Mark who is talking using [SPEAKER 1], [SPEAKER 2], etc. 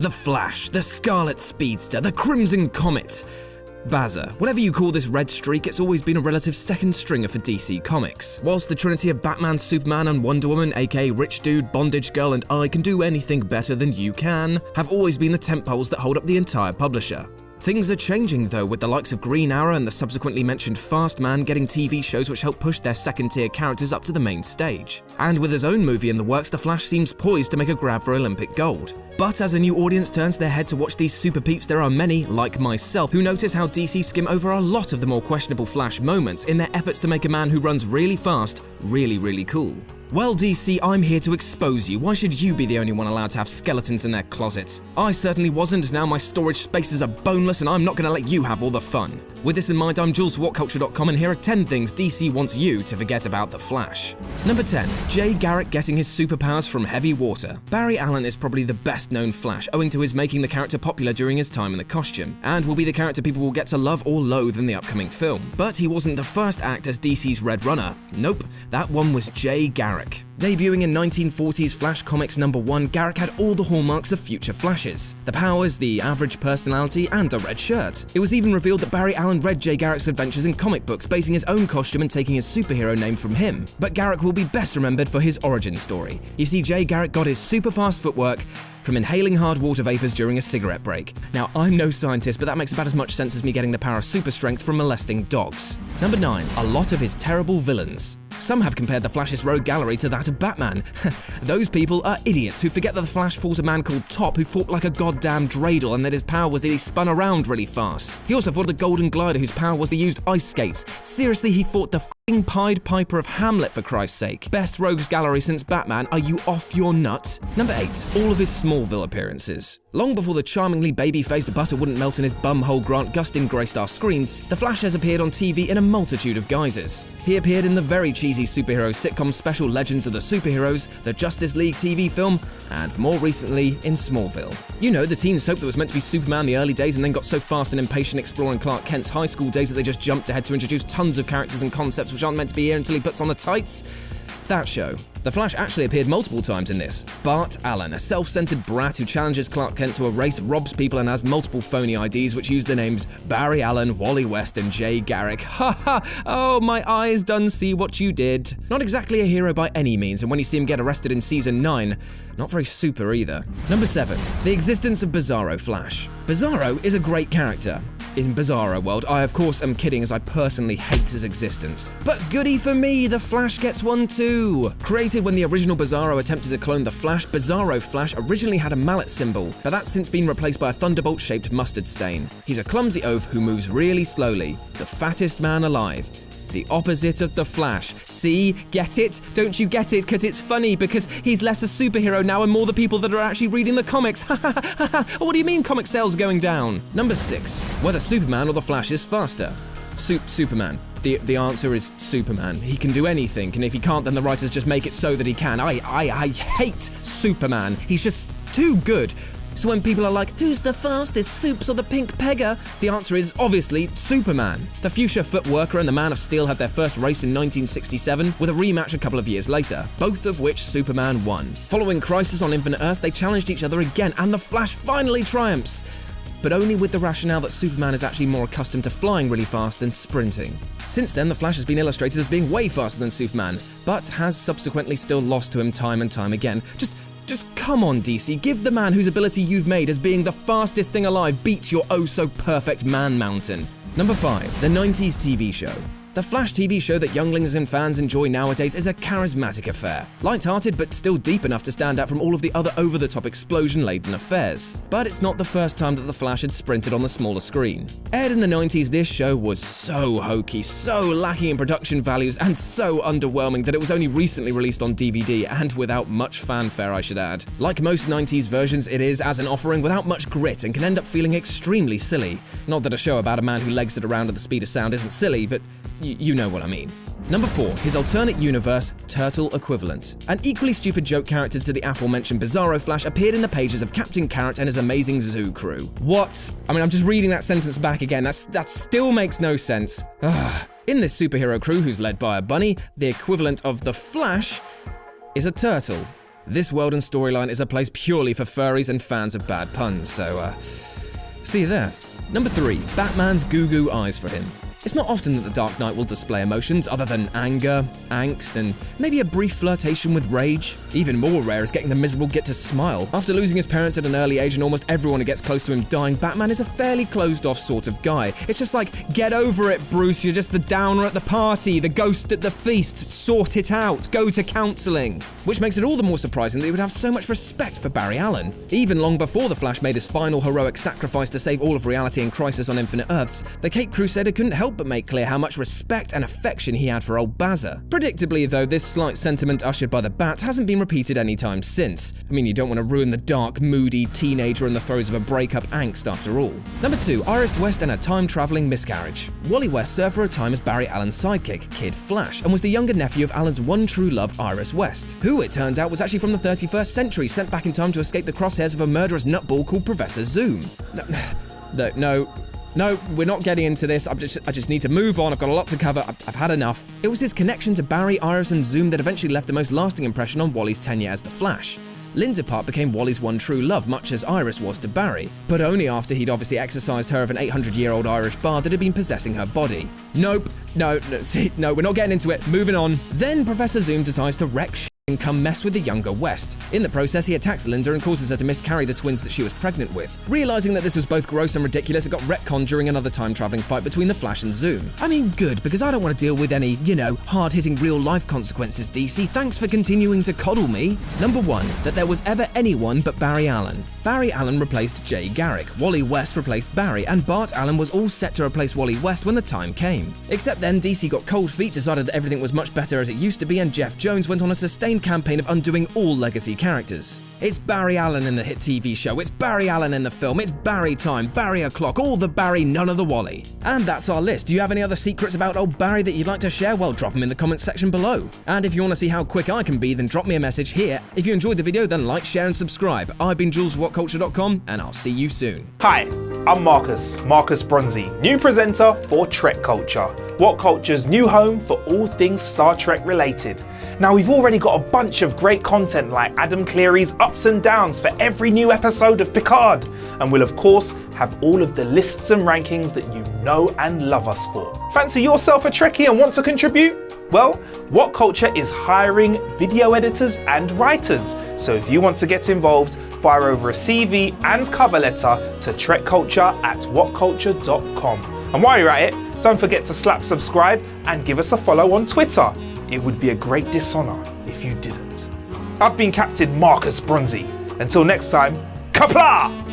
[SPEAKER 1] The Flash, the Scarlet Speedster, the Crimson Comet. Bazza. Whatever you call this red streak, it's always been a relative second stringer for DC Comics. Whilst the trinity of Batman, Superman and Wonder Woman, aka Rich Dude, Bondage Girl and I Can Do Anything Better Than You Can, have always been the tentpoles that hold up the entire publisher. Things are changing though, with the likes of Green Arrow and the subsequently mentioned Fast Man getting TV shows which help push their second-tier characters up to the main stage. And with his own movie in the works, the Flash seems poised to make a grab for Olympic gold. But as a new audience turns their head to watch these super peeps, there are many, like myself, who notice how DC skim over a lot of the more questionable Flash moments in their efforts to make a man who runs really fast really cool. Well, DC, I'm here to expose you. Why should you be the only one allowed to have skeletons in their closets? I certainly wasn't, now my storage spaces are boneless and I'm not gonna let you have all the fun. With this in mind, I'm Jules from WhatCulture.com and here are 10 things DC wants you to forget about The Flash. Number 10. Jay Garrick getting his superpowers from heavy water. Barry Allen is probably the best known Flash, owing to his making the character popular during his time in the costume, and will be the character people will get to love or loathe in the upcoming film. But he wasn't the first act as DC's Red Runner. Nope, that one was Jay Garrick. Debuting in 1940s Flash Comics #1, Garrick had all the hallmarks of future Flashes. The powers, the average personality, and a red shirt. It was even revealed that Barry Allen read Jay Garrick's adventures in comic books, basing his own costume and taking his superhero name from him. But Garrick will be best remembered for his origin story. You see, Jay Garrick got his super fast footwork from inhaling hard water vapors during a cigarette break. Now, I'm no scientist, but that makes about as much sense as me getting the power of super strength from molesting dogs. Number 9. A lot of his terrible villains. Some have compared the Flash's rogue gallery to that of Batman. Those people are idiots who forget that the Flash fought a man called Top who fought like a goddamn dreidel and that his power was that he spun around really fast. He also fought the Golden Glider whose power was that he used ice skates. Seriously, he fought the f***ing Pied Piper of Hamlet for Christ's sake. Best rogues gallery since Batman, are you off your nut? Number 8. All of his Smallville appearances. Long before the charmingly baby-faced butter wouldn't melt in his bumhole Grant Gustin graced our screens, the Flash has appeared on TV in a multitude of guises. He appeared in the very cheesy superhero sitcom special Legends of the Superheroes, the Justice League TV film, and more recently in Smallville. You know, the teen soap that was meant to be Superman in the early days and then got so fast and impatient exploring Clark Kent's high school days that they just jumped ahead to introduce tons of characters and concepts which aren't meant to be here until he puts on the tights? That show. The Flash actually appeared multiple times in this. Bart Allen, a self-centered brat who challenges Clark Kent to a race, robs people and has multiple phony IDs which use the names Barry Allen, Wally West and Jay Garrick. Ha ha! Oh, my eyes done see what you did. Not exactly a hero by any means, and when you see him get arrested in season 9, not very super either. Number 7. The existence of Bizarro Flash. Bizarro is a great character. In Bizarro World, I of course am kidding as I personally hate his existence. But goody for me, the Flash gets one too! Created when the original Bizarro attempted to clone the Flash, Bizarro Flash originally had a mallet symbol, but that's since been replaced by a thunderbolt-shaped mustard stain. He's a clumsy oaf who moves really slowly, the fattest man alive. The opposite of the Flash. See? Get it? Don't you get it? Because it's funny, because he's less a superhero now and more the people that are actually reading the comics. Ha ha ha ha! What do you mean comic sales are going down? Number 6. Whether Superman or the Flash is faster. Superman. The answer is Superman. He can do anything, and if he can't, then the writers just make it so that he can. I hate Superman. He's just too good. So when people are like, who's the fastest, Supes or the Pink Pegger? The answer is obviously Superman. The Fuchsia Footworker and the Man of Steel had their first race in 1967, with a rematch a couple of years later, both of which Superman won. Following Crisis on Infinite Earths, they challenged each other again, and the Flash finally triumphs. But only with the rationale that Superman is actually more accustomed to flying really fast than sprinting. Since then, the Flash has been illustrated as being way faster than Superman, but has subsequently still lost to him time and time again. Just come on, DC, give the man whose ability you've made as being the fastest thing alive beat your oh-so-perfect man mountain. Number 5. The 90s TV show. The Flash TV show that younglings and fans enjoy nowadays is a charismatic affair. Light-hearted but still deep enough to stand out from all of the other over-the-top explosion-laden affairs. But it's not the first time that the Flash had sprinted on the smaller screen. Aired in the 90s, this show was so hokey, so lacking in production values, and so underwhelming that it was only recently released on DVD, and without much fanfare, I should add. Like most 90s versions, it is, as an offering, without much grit and can end up feeling extremely silly. Not that a show about a man who legs it around at the speed of sound isn't silly, but you know what I mean. Number 4. His alternate universe, Turtle Equivalent. An equally stupid joke character to the aforementioned Bizarro Flash appeared in the pages of Captain Carrot and his amazing zoo crew. What? I mean, I'm just reading that sentence back again. That still makes no sense. In this superhero crew, who's led by a bunny, the equivalent of the Flash is a turtle. This world and storyline is a place purely for furries and fans of bad puns, so see you there. Number 3, Batman's goo-goo eyes for him. It's not often that the Dark Knight will display emotions other than anger, angst, and maybe a brief flirtation with rage. Even more rare is getting the miserable Git to smile. After losing his parents at an early age and almost everyone who gets close to him dying, Batman is a fairly closed-off sort of guy. It's just like, get over it, Bruce, you're just the downer at the party, the ghost at the feast, sort it out, go to counselling. Which makes it all the more surprising that he would have so much respect for Barry Allen. Even long before the Flash made his final heroic sacrifice to save all of reality in Crisis on Infinite Earths, the Caped Crusader couldn't help but make clear how much respect and affection he had for old Bazza. Predictably though, this slight sentiment ushered by the Bat hasn't been repeated anytime since. I mean, you don't want to ruin the dark, moody teenager in the throes of a breakup angst after all. Number 2, Iris West and a time-traveling miscarriage. Wally West served for a time as Barry Allen's sidekick, Kid Flash, and was the younger nephew of Allen's one true love, Iris West, who it turned out was actually from the 31st century, sent back in time to escape the crosshairs of a murderous nutball called Professor Zoom. No, we're not getting into this. I just need to move on. I've got a lot to cover. I've had enough. It was his connection to Barry, Iris, and Zoom that eventually left the most lasting impression on Wally's tenure as the Flash. Linda Park became Wally's one true love, much as Iris was to Barry, but only after he'd obviously exorcised her of an 800-year-old Irish bard that had been possessing her body. No, we're not getting into it. Moving on. Then Professor Zoom decides to wreck and come mess with the younger West. In the process, he attacks Linda and causes her to miscarry the twins that she was pregnant with. Realizing that this was both gross and ridiculous, it got retconned during another time-traveling fight between the Flash and Zoom. I mean, good, because I don't want to deal with any, hard-hitting real-life consequences, DC. Thanks for continuing to coddle me. Number 1, that there was ever anyone but Barry Allen. Barry Allen replaced Jay Garrick, Wally West replaced Barry, and Bart Allen was all set to replace Wally West when the time came. Except then DC got cold feet, decided that everything was much better as it used to be, and Jeff Jones went on a sustained campaign of undoing all legacy characters. It's Barry Allen in the hit TV show, it's Barry Allen in the film, it's Barry time, Barry o'clock, all the Barry, none of the Wally. And that's our list. Do you have any other secrets about old Barry that you'd like to share? Well, drop them in the comments section below. And if you want to see how quick I can be, then drop me a message here. If you enjoyed the video, then like, share, and subscribe. I've been Jules for WhatCulture.com, and I'll see you soon.
[SPEAKER 2] Hi, I'm Marcus Bronzy, new presenter for Trek Culture, What Culture's new home for all things Star Trek related. Now, we've already got a bunch of great content like Adam Cleary's ups and downs for every new episode of Picard, and we'll of course have all of the lists and rankings that you know and love us for. Fancy yourself a Trekkie and want to contribute? Well, What Culture is hiring video editors and writers, so if you want to get involved, fire over a CV and cover letter to trekculture@whatculture.com. And while you're at it, don't forget to slap subscribe and give us a follow on Twitter. It would be a great dishonor if you didn't. I've been Captain Marcus Bronzy. Until next time, Kapla!